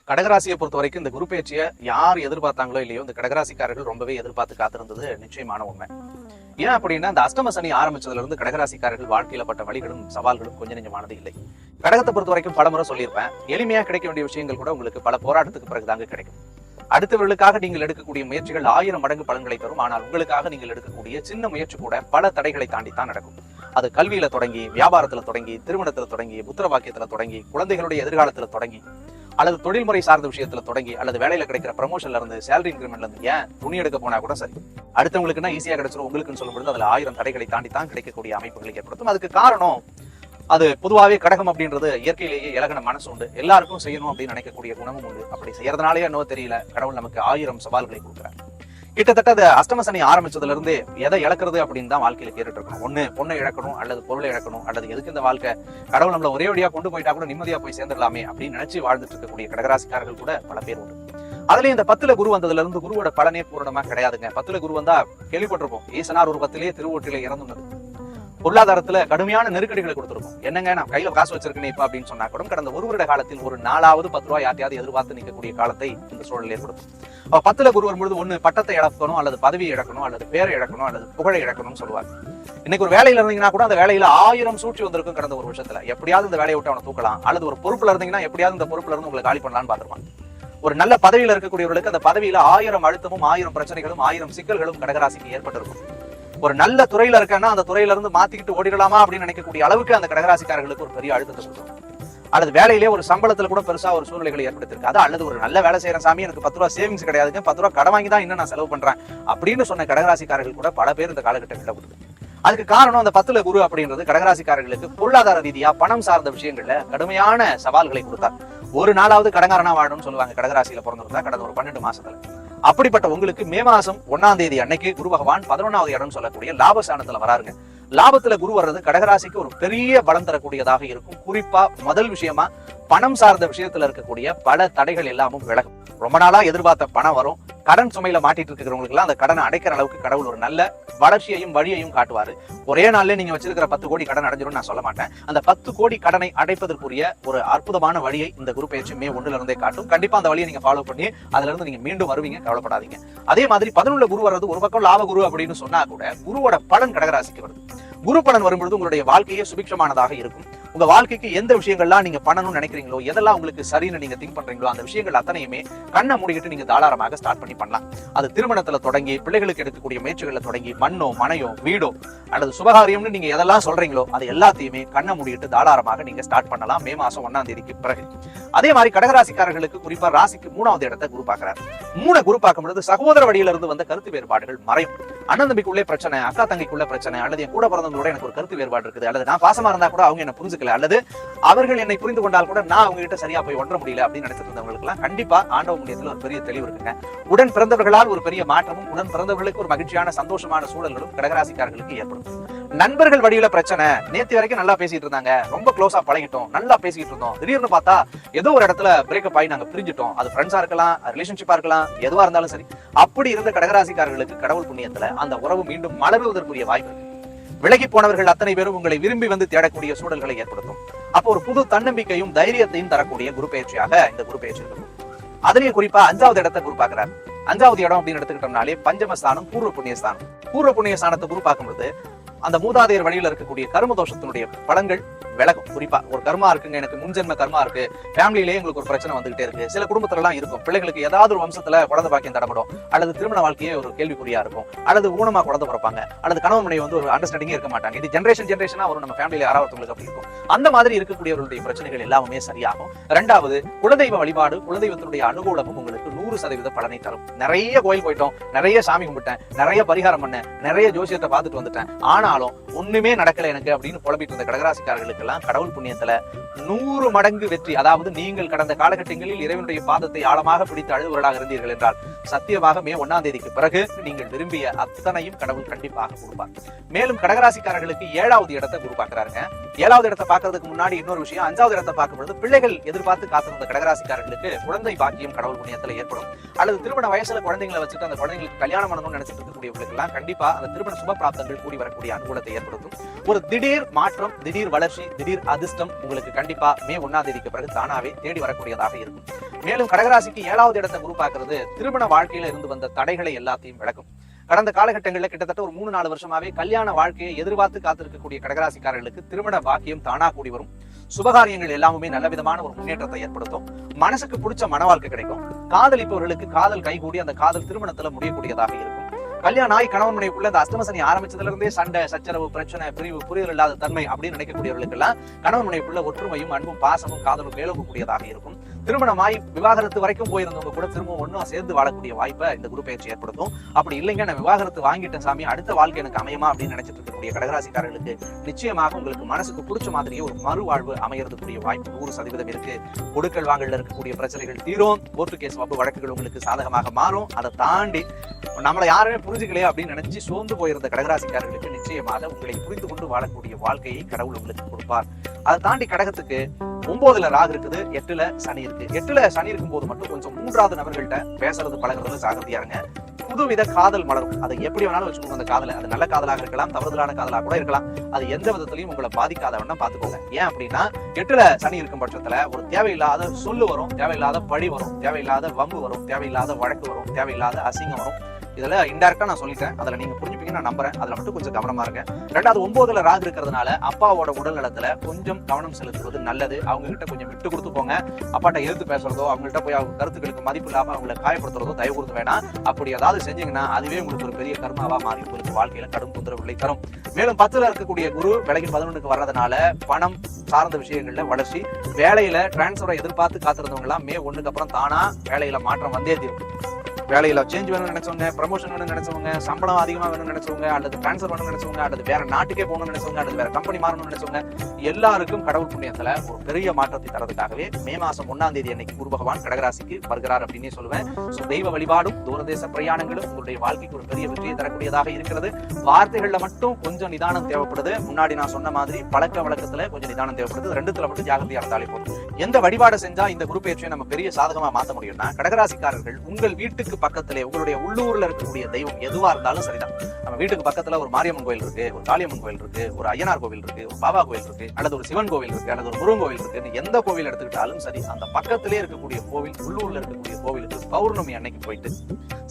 கடகராசியை பொறுத்த வரைக்கும் இந்த குரு பயிற்சியை யார் எதிர்பார்த்தாங்களோ இல்லையோ இந்த கடகராசிக்காரர்கள் ரொம்பவே எதிர்பார்த்து காத்திருந்தது நிச்சயமான உண்மை. ஏன் அப்படின்னா இந்த அஷ்டம சனி ஆரம்பிச்சதுல இருந்து கடகராசிக்காரர்கள் வாழ்க்கையில பட்ட வழிகளும் சவால்களும் கொஞ்சம் நெஞ்சமானது இல்லை. கடகத்தை பொறுத்த வரைக்கும் பல முறை சொல்லியிருப்பேன், எளிமையா கிடைக்க வேண்டிய விஷயங்கள் கூட உங்களுக்கு பல போராட்டத்துக்கு பிறகுதாங்க கிடைக்கும். அடுத்தவர்களுக்காக நீங்கள் எடுக்கக்கூடிய முயற்சிகள் 1000 மடங்கு பலன்களை தரும். ஆனால் உங்களுக்காக நீங்கள் எடுக்கக்கூடிய சின்ன முயற்சி கூட பல தடைகளை தாண்டி தான் நடக்கும். அது கல்வியில தொடங்கி, வியாபாரத்துல தொடங்கி, திருமணத்துல தொடங்கி, புத்திர வாக்கியத்துல தொடங்கி, குழந்தைகளுடைய எதிர்காலத்துல தொடங்கி, அல்லது தொழில்முறை சார்ந்த விஷயத்துல தொடங்கி, அல்லது வேலையில கிடைக்கிற ப்ரமோஷன்ல இருந்து, சேலரி இன்கிரிமெண்ட்ல இருந்து, ஏன் துணி எடுக்க போனா கூட சரி, அடுத்தவங்களுக்குன்னா ஈஸியா கிடைச்சிடும், உங்களுக்குன்னு சொல்லும்போது அதுல 1000 தடைகளை தாண்டி தான் கிடைக்கக்கூடிய அமைப்புகளை ஏற்படுத்தும். அதுக்கு காரணம் அது பொதுவாகவே கடகம் அப்படின்றது இயற்கையிலேயே இலகன மனசு உண்டு, எல்லாருக்கும் செய்யணும் அப்படின்னு நினைக்கக்கூடிய குணமும் உண்டு. அப்படி செய்யறதுனாலே என்னவோ தெரியல, கடவுள் நமக்கு 1000 சவால்களை கொடுக்குறாரு. கிட்டத்தட்ட அது அஷ்டம சனி ஆரம்பிச்சதுல இருந்து எதை இழக்கிறது அப்படின்னு தான் வாழ்க்கையில கேட்டுட்டு இருக்கணும். ஒண்ணு பொண்ணை இழக்கணும், அல்லது பொருளை இழக்கணும், அல்லது எதுக்கு இந்த வாழ்க்கை, கடவுள் நம்மள ஒரே வழியா கொண்டு போயிட்டா கூட நிம்மதியா போய் சேர்ந்துடலாமே அப்படின்னு நினைச்சு வாழ்ந்துட்டு இருக்கக்கூடிய கடகராசிக்காரர்கள் கூட பல பேர் உண்டு. அதுலயும் இந்த 10ல குரு வந்ததுல இருந்து குருவோட பலனே பூரணமா கிடையாதுங்க. 10ல குரு வந்தா கேள்விப்பட்டிருப்போம், ஈசனார் ஒரு 10லே திருவொற்றிலே இறந்துள்ளது. பொருளாதாரத்துல கடுமையான நெருக்கடிகளை கொடுத்திருக்கும். என்னங்க நான் கையில காசு வச்சிருக்கேன் இப்ப அப்படின்னு சொன்னா கூட கடந்த ஒரு வருட காலத்தில் ஒரு 4வது 10 ரூபாய் யாத்தையாவது எதிர்பார்த்து நிற்கக்கூடிய காலத்தை இந்த சூழல் ஏற்படுத்தும். 10ல குரு வரும்பொழுது ஒண்ணு பட்டத்தை இழக்கணும், அல்லது பதவியை இழக்கணும், அல்லது பேரை இழக்கணும், அல்லது புகழை இழக்கணும்னு சொல்லுவாங்க. இன்னைக்கு ஒரு வேலையில இருந்தீங்கன்னா கூட அந்த வேலையில 1000 சூழ்ச்சி வந்திருக்கும். கடந்த ஒரு வருஷத்துல எப்படியாவது இந்த வேலையை விட்டு அவனை தூக்கலாம், அல்லது ஒரு பொறுப்புல இருந்தீங்கன்னா எப்படியாவது இந்த பொறுப்புல இருந்து உங்களை காலி பண்ணலாம்னு பாத்துருவாங்க. ஒரு நல்ல பதவியில இருக்கக்கூடியவர்களுக்கு அந்த பதவியில 1000 அழுத்தமும் 1000 பிரச்சனைகளும் 1000 சிக்கல்களும் கடகராசிக்கு ஏற்பட்டிருக்கும். ஒரு நல்ல துறையில இருக்கன்னா அந்த துறையில இருந்து மாத்திக்கிட்டு ஓடிடலாமா அப்படின்னு நினைக்கக்கூடிய அளவுக்கு அந்த கடகராசிக்காரர்களுக்கு ஒரு பெரிய அழுத்தத்தை கொடுக்கும். அல்லது வேலையிலே ஒரு சம்பளத்துல கூட பெருசா ஒரு சூழ்நிலைகளை ஏற்படுத்திருக்காது. அல்லது ஒரு நல்ல வேலை செய்யற சாமி, எனக்கு 10 ரூபா சேவிங்ஸ் கிடையாதுங்க, 10 ரூபா கடன் வாங்கி தான் இன்னும் நான் செலவு பண்றேன் அப்படின்னு சொன்ன கடகராசிக்காரர்கள் கூட பல பேர் இந்த காலகட்டத்தில் கொடுத்து. அதுக்கு காரணம் அந்த 10ல குரு அப்படின்றது கடகராசிக்காரர்களுக்கு பொருளாதார ரீதியா பணம் சார்ந்த விஷயங்கள்ல கடுமையான சவால்களை கொடுத்தார். ஒரு நாளாவது கடங்காரனா வாழணும்னு சொல்லுவாங்க கடகராசியில பிறந்திருந்தா கடந்த ஒரு 12 மாசத்துல. அப்படிப்பட்ட உங்களுக்கு மே மாசம் 1ஆம் தேதி அன்னைக்கு குரு பகவான் 11வது இடம் சொல்லக்கூடிய லாபஸ்தானத்துல வராருங்க. லாபத்துல குரு வர்றது கடகராசிக்கு ஒரு பெரிய பலம் தரக்கூடியதாக இருக்கும். குறிப்பா முதல் விஷயமா பணம் சார்ந்த விஷயத்துல இருக்கக்கூடிய பல தடைகள் எல்லாமும் விலகும். ரொம்ப நாளா எதிர்பார்த்த பணம் வரும். கடன் சுமையில மாட்டிட்டு இருக்கிறவங்களுக்கு எல்லாம் அந்த கடனை அடைக்கிற அளவுக்கு கடவுள் ஒரு நல்ல வளர்ச்சியையும் வழியையும் காட்டுவாரு. ஒரே நாள்ல நீங்க வச்சிருக்கிற 10 கோடி கடன் அடைஞ்சிடும் நான் சொல்ல மாட்டேன். அந்த 10 கோடி கடனை அடைப்பதற்குரிய ஒரு அற்புதமான வழியை இந்த குரு பயிற்சி மே 1ல இருந்தே காட்டும். கண்டிப்பா அந்த வழியை நீங்க ஃபாலோ பண்ணி அதுல இருந்து நீங்க மீண்டும் வருவீங்க, கவலைப்படாதீங்க. அதே மாதிரி 11ல குரு வர்றது ஒரு பக்கம் லாப குரு அப்படின்னு சொன்னா கூட குருவோட பலன் கடகராசிக்கு வருது. குரு பலன் வரும்பொழுது உங்களுடைய வாழ்க்கையே சுபிக்ஷமானதாக இருக்கும். உங்க வாழ்க்கைக்கு எந்த விஷயங்கள்லாம் நீங்க பண்ணணும்னு நினைக்கிறீங்களோ, எதெல்லாம் உங்களுக்கு சரின்னு நீங்க திங்க் பண்றீங்களோ, அந்த விஷயங்கள் அத்தனையுமே கண்ணை மூடிக்கிட்டு நீங்க தாராளமாக ஸ்டார்ட் பண்ணி பண்ணலாம். அது திருமணத்துல தொடங்கி, பிள்ளைகளுக்கு எடுக்கக்கூடிய முயற்சிகள்ல தொடங்கி, மண்ணோ மனையோ வீடோ அல்லது சுபகாரியம்னு நீங்க எதெல்லாம் சொல்றீங்களோ அது எல்லாத்தையுமே கண்ணை மூடிட்டு தாராளமாக நீங்க ஸ்டார்ட் பண்ணலாம் மே மாசம் 1ஆம் தேதிக்கு பிறகு. அதே மாதிரி கடகராசிக்காரர்களுக்கு குறிப்பா ராசிக்கு 3வது இடத்தை குரு பாக்குறாரு. 3 குரு பார்க்கும்போது சகோதர வழியில இருந்து வந்த கருத்து வேறுபாடுகள் மறையும். அண்ணன் தம்பிக்குள்ளே பிரச்சனை, அக்கா தங்கிக்குள்ள பிரச்சனை, அல்லது என் கூட பிறந்தவங்களோட எனக்கு ஒரு கருத்து வேறுபாடு இருக்குது, அல்லது நான் பாசமா இருந்தா கூட அவங்க என்ன புரிஞ்சுக்கல, அல்லது அவர்கள் என்னை புரிந்து கொண்டால் கூட நான் அவங்க கிட்ட சரியா போய் ஒன்ற முடியல அப்படின்னு நினைச்சிட்டு இருந்தவங்களுக்கு எல்லாம் கண்டிப்பா ஆண்டவ முடியத்துல ஒரு பெரிய தெளிவு இருக்குங்க. உடன் பிறந்தவர்களால் ஒரு பெரிய மாற்றமும், உடன் பிறந்தவர்களுக்கு ஒரு மகிழ்ச்சியான சந்தோஷமான சூழல்களும் கடகராசிக்காரர்களுக்கு ஏற்படும். நண்பர்கள் வழியில பிரச்சனை, நேத்து வரைக்கும் நல்லா பேசிட்டு இருந்தாங்க, ரொம்ப க்ளோஸா பழகிட்டோம், நல்லா பேசிட்டு இருந்தோம், திடீர்னு பார்த்தா ஏதோ ஒரு இடத்துல பிரேக்கப் ஆகி நாங்க பிரிஞ்சிட்டோம். அது ஃப்ரெண்ட்ஸா இருக்கலாம், ரிலேஷன்ஷிப்பா இருக்கலாம், எதுவா இருந்தாலும் சரி. அப்படி இருந்த கடகராசிக்காரர்களுக்கு கடவுள் புண்ணியத்துல அந்த உறவு மீண்டும் மலர்வதற்குரிய வாய்ப்பு இருக்கு. விலகி போனவர்கள் அத்தனை பேரும் உங்களை விரும்பி வந்து தேடக்கூடிய சூழல்களை ஏற்படுத்தும். அப்போ ஒரு புது தன்னம்பிக்கையும் தைரியத்தையும் தரக்கூடிய குரு பயிற்சியாக இந்த குரு பயிற்சி இருக்கும். அதுலயும் குறிப்பா 5வது இடத்தை குரு பாக்குறாரு. 5வது இடம் அப்படின்னு எடுத்துக்கிட்டோம்னாலே பஞ்சமஸ்தானம், பூர்வ புண்ணியஸ்தானம். பூர்வ புண்ணியஸ்தானத்தை குரு பார்க்கும்போது அந்த மூதாதையர் வழியில இருக்கக்கூடிய கர்ம தோஷத்தினுடைய பலன்கள் விலகும். குறிப்பா ஒரு கர்மா இருக்குங்க, எனக்கு முன்ஜென்ம கர்மா இருக்கு, ஃபேமிலியிலேயே எங்களுக்கு ஒரு பிரச்சனை வந்துகிட்டே இருக்கு, சில குடும்பத்துல எல்லாம் இருக்கும், பிள்ளைகளுக்கு ஏதாவது ஒரு வம்சத்துல குழந்தை பாக்கியம் தடப்படும், அல்லது திருமண வாழ்க்கையே ஒரு கேள்விக்குறியா இருக்கும், அல்லது ஊனமா குழந்தை பிறப்பாங்க, அல்லது கணவன் மனைவி வந்து ஒரு அண்டர்ஸ்டாண்டிங்கே இருக்க மாட்டாங்க. இது ஜெனரேஷனா வரும், நம்ம ஃபேமிலியில யாராவது அப்படி இருக்கும். அந்த மாதிரி இருக்கக்கூடியவர்களுடைய பிரச்சனைகள் எல்லாமே சரியாகும். 2வது குலதெய்வ வழிபாடு, குலதெய்வத்தினுடைய அனுகூலமும் உங்களுக்கு 100% பலனை தரும். நிறைய கோயில் போயிட்டோம், நிறைய சாமி கும்பிட்டேன், நிறைய பரிகாரம் பண்ணேன், நிறைய ஜோசியத்தை பார்த்துட்டு வந்துட்டேன், ஆனாலும் ஒண்ணுமே நடக்கல எனக்கு அப்படின்னு புலம்பிட்டு இருந்த கடகராசிக்காரர்களுக்கு எல்லாம் கடவுள் புண்ணியத்துல 100 மடங்கு வெற்றி. அதாவது நீங்கள் கடந்த காலகட்டங்களில் இறைவனுடைய பாதத்தை ஆழமாக பிடித்து அழுவர்களாக இருந்தீர்கள் என்றால் சத்தியமாக மே 1ஆம் தேதிக்கு பிறகு நீங்கள் விரும்பிய அத்தனையும் கடவுள் கண்டிப்பாக கொடுப்பார். மேலும் கடகராசிக்காரர்களுக்கு 7வது இடத்தை குரு பார்க்கிறாருங்க. 7வது இடத்தை பார்க்கறதுக்கு முன்னாடி இன்னொரு விஷயம், 5வது இடத்தை பார்க்கும்போது பிள்ளைகள் எதிர்பார்த்து காத்திருந்த கடகராசிக்காரர்களுக்கு குழந்தை பாக்கியம் கடவுள் புண்ணியத்துல ஏற்படும். அல்லது திருமண வயசுல குழந்தைங்களை வச்சுட்டு அந்த குழந்தைங்களுக்கு கல்யாணம் பண்ணணும்னு நினைச்சிட்டு இருக்கக்கூடியவர்களுக்கு எல்லாம் கண்டிப்பா அந்த திருமண சுப பிராப்தங்கள் கூடி வரக்கூடிய அனுகூலத்தை ஏற்படுத்தும். ஒரு திடீர் மாற்றம், திடீர் வளர்ச்சி, திடீர் அதிர்ஷ்டம் உங்களுக்கு கண்டிப்பா மே 1ஆம் தேதிக்கு பிறகு தானாவே தேடி வரக்கூடியதாக இருக்கும். மேலும் கடகராசிக்கு 7வது இடத்தை குரு பார்க்கிறது திருமண வாழ்க்கையில இருந்து வந்த தடைகளை எல்லாத்தையும் விளக்கும். கடந்த காலகட்டங்களில் கிட்டத்தட்ட ஒரு 3-4 வருஷமாவே கல்யாண வாழ்க்கையை எதிர்பார்த்து காத்திருக்கக்கூடிய கடகராசிக்காரர்களுக்கு திருமண பாக்கியம் தானா கூடி வரும். சுபகாரியங்கள் எல்லாமே நல்ல விதமான ஒரு முன்னேற்றத்தை ஏற்படுத்தும். மனசுக்கு பிடிச்ச மன வாழ்க்கை கிடைக்கும். காதலிப்பவர்களுக்கு காதல் கைகூடி அந்த காதல் திருமணத்துல முடியக்கூடியதாக இருக்கும். கல்யாணம் ஆகி கணவன் மனைவிக்குள்ள அந்த அஷ்டம சனி ஆரம்பிச்சதுல இருந்தே சண்டை, சச்சரவு, பிரச்சனை, பிரிவு, புரிதல் இல்லாத தன்மை அப்படின்னு நினைக்கக்கூடியவர்களுக்கு எல்லாம் கணவன் மனைவிக்குள்ள ஒற்றுமையும் அன்பும் பாசமும் காதலும் மேலோகக்கூடியதாக இருக்கும். திருமணமாய் விவாகரத்து வரைக்கும் போயிருந்தவங்க கூட திரும்ப ஒன்னும் சேர்ந்து வாழக்கூடிய வாய்ப்பை இந்த குரு பயிற்சி ஏற்படுத்தும். அப்படி இல்லைங்க நான் விவாகரத்து வாங்கிட்டேன் சாமி, அடுத்த வாழ்க்கை எனக்கு அமையுமா அப்படின்னு நினைச்சிட்டு இருக்கக்கூடிய கடகராசிக்காரர்களுக்கு நிச்சயமாக உங்களுக்கு மனசுக்கு பிடிச்ச மாதிரியே ஒரு மறுவாழ்வு அமையறதுக்குரிய வாய்ப்பு 100% இருக்கு. கொடுக்கல் வாங்கல இருக்கக்கூடிய பிரச்சனைகள் தீரும். கோர்ட்டு கேஸ் வம்பு வழக்குகள் உங்களுக்கு சாதகமாக மாறும். அதை தாண்டி நம்மளை யாருமே புரிஞ்சுக்கலையே அப்படின்னு நினைச்சு சோர்ந்து போயிருந்த கடகராசிக்காரர்களுக்கு நிச்சயமாக உங்களை புரிந்து கொண்டு வாழக்கூடிய வாழ்க்கையை கடவுள் உங்களுக்கு கொடுப்பார். அதை தாண்டி கடகத்துக்கு 9ல ராகு இருக்குது, 8ல சனி இருக்கு. 8ல சனி இருக்கும் போது மட்டும் கொஞ்சம் 3வது நபர்கள்ட்ட பேசுறது பழகுறது ஜாகிரதையா இருங்க. புதுவித காதல் மலரும். அதை எப்படி வேணாலும் வச்சுக்கோங்க. அந்த காதலை அது நல்ல காதலாக இருக்கலாம், தவறுதலான காதலாக கூட இருக்கலாம். அது எந்த விதத்திலையும் உங்களை பாதிக்காத வேணா பாத்துக்கோங்க. ஏன் அப்படின்னா 8ல சனி இருக்கும் பட்சத்துல ஒரு தேவையில்லாத சொல்லு வரும், தேவையில்லாத பழி வரும், தேவையில்லாத வம்பு வரும், தேவையில்லாத வழக்கு வரும், தேவையில்லாத அசிங்கம் வரும். இதுல இன்டைரக்டா நான் சொல்லிட்டேன், அதுல நீங்க புரிஞ்சுப்பீங்கன்னு நான் நம்புறேன். அதுல மட்டும் கொஞ்சம் கவனமா இருங்க. 2வது 9ல ராகு இருக்கிறதுனால அப்பாவோட உடல் நலத்துல கொஞ்சம் கவனம் செலுத்துவது நல்லது. அவங்க கிட்ட கொஞ்சம் விட்டு கொடுத்து போங்க. அப்பாட்ட எதிர்த்து பேசுறதோ, அவங்கள்ட்ட போய் அவங்க கருத்துக்களுக்கு மதிப்பு இல்லாம அவங்களை காயப்படுத்துறதோ தயவு கொடுத்து வேணாம். அப்படி ஏதாவது செஞ்சீங்கன்னா அதுவே உங்களுக்கு ஒரு பெரிய கர்மாவா மாறி உங்களுக்கு வாழ்க்கையில கடும் தொந்தரவுகளை தரும். மேலும் 10ல இருக்கக்கூடிய குரு விலகி 11க்கு வர்றதுனால பணம் சார்ந்த விஷயங்கள்ல வளர்ச்சி, வேலையில டிரான்ஸ்பரை எதிர்பார்த்து காத்திருந்தவங்க எல்லாம் மே 1க்கு அப்புறம் தானா வேலையில மாற்றம் வந்தே தீரும். வேலையில சேஞ்ச் வேணும்னு நினைச்சவங்க, ப்ரமோஷன் வேணும்னு நினைச்சவங்க, சம்பளம் அதிகமா வேணும்னு நினைச்சவங்க, அல்லது டிரான்ஸ்பர் வேணும்னு நினைச்சவங்க, அல்லது வேற நாட்டுக்கே போகணும்னு நினைச்சவங்க, அல்லது வேற கம்பெனி மாறணும்னு நினைச்சவங்க எல்லாருக்கும் கடவுள் புண்ணியத்துல ஒரு பெரிய மாற்றத்தை தரதுக்காகவே மே மாசம் 1ஆம் தேதி அன்னைக்கு குரு பகவான் கடகராசிக்கு வருகிறார் அப்படின்னே சொல்லுவேன். தெய்வ வழிபாடும் தூரதேச பிரயாணங்களும் உங்களுடைய வாழ்க்கைக்கு ஒரு பெரிய வெற்றியை தரக்கூடியதாக இருக்கிறது. வார்த்தைகள்ல மட்டும் கொஞ்சம் நிதானம் தேவைப்படுது. முன்னாடி நான் சொன்ன மாதிரி பழக்க வழக்கத்துல கொஞ்சம் நிதானம் தேவைப்படுது. 2த்துல மட்டும் ஜாகிரதையா இருந்தாலே போதும். எந்த வழிபாடு செஞ்சா இந்த குரு பயிற்சியை நம்ம பெரிய சாதகமா மாற்ற முடியும்னா, கடகராசிக்காரர்கள் உங்கள் வீட்டுக்கு பக்கத்திலே உங்களுடைய உள்ளூர்ல இருக்கக்கூடிய தெய்வம் எதுவா இருந்தாலும் சரிதான். நம்ம வீட்டுக்கு பக்கத்துல ஒரு மாரியம்மன் கோயில் இருக்கு, ஒரு காளியம்மன் கோயில் இருக்கு, ஒரு ஐயனார் கோவில் இருக்கு, ஒரு பாபா கோயில் இருக்கு, அல்லது ஒரு சிவன் கோவில் இருக்கு, அல்லது ஒரு முருகன் கோவில் இருக்கு. எந்த கோவில் எடுத்துக்கிட்டாலும் சரி, அந்த பக்கத்திலே இருக்கக்கூடிய கோவில், உள்ளூர்ல இருக்கக்கூடிய கோவிலுக்கு பௌர்ணமி அன்னைக்கு போயிட்டு,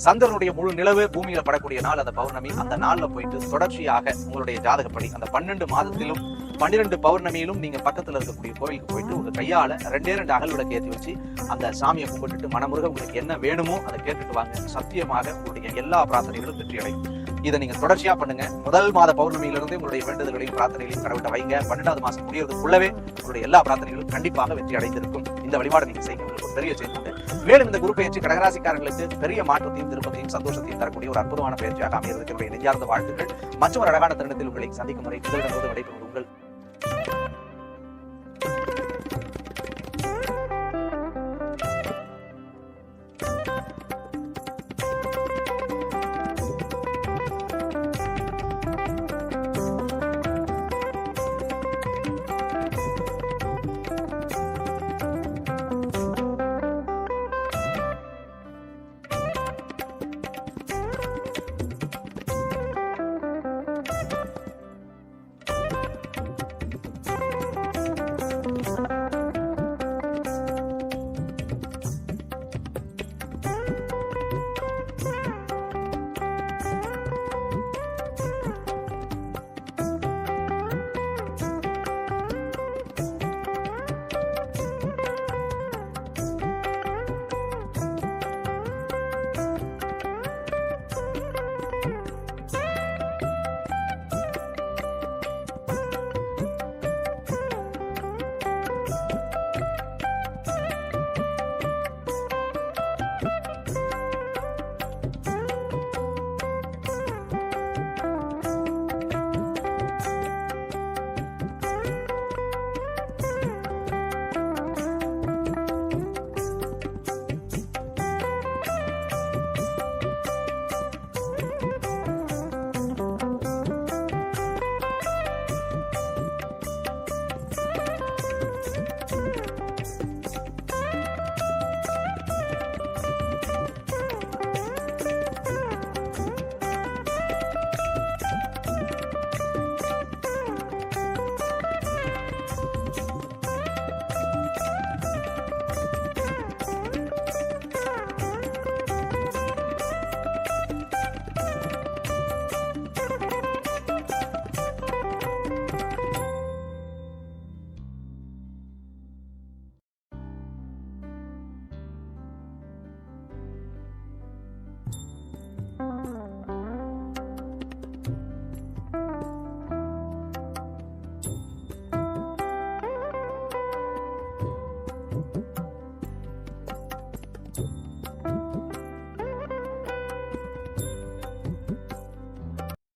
சந்திரனுடைய முழு நிலவு பூமியில படக்கூடிய நாள் அந்த பௌர்ணமி, அந்த நாள்ல போயிட்டு தொடர்ச்சியாக உங்களுடைய ஜாதகப்படி அந்த 12 மாதத்திலும் 12 பௌர்ணமியிலும் நீங்க பக்கத்துல இருக்கக்கூடிய கோவிலுக்கு போயிட்டு உங்க கையால 2 அகல் விளக்கு ஏற்றி வச்சு அந்த சாமியை கும்பிட்டுட்டு மனமுருக உங்களுக்கு என்ன வேணுமோ அதை கேட்டுட்டு வாங்க. சத்தியமாக உங்களுடைய எல்லா பிரார்த்தனைகளும் வெற்றி அடையும். இதை நீங்க தொடர்ச்சியா பண்ணுங்க. முதல் மாத பௌர்ணமியிலிருந்து உங்களுடைய வேண்டுதல்களையும் பிரார்த்தனைகளையும் கடவுள்கிட்ட வைங்க. 12வது மாசம் முடியறதுக்குள்ளவே உங்களுடைய எல்லா பிரார்த்தனைகளும் கண்டிப்பாக வெற்றி அடைந்திருக்கும். இந்த வழிபாடு நீங்க செய்ய உங்களுக்கு ஒரு பெரிய செய்தி. மேலும் இந்த குரு பயிற்சி கடகராசிக்காரர்களுக்கு பெரிய மாற்றத்தையும் திருப்பத்தையும் சந்தோஷத்தையும் தரக்கூடிய ஒரு அற்புதமான பயிற்சியாக அமைவதற்கு நெஞ்சார்ந்த வாழ்த்துக்கள். மற்றொரு அழகான தருணத்தில் உங்களை சந்திக்கும் வரை விடைபெறுவது உங்கள்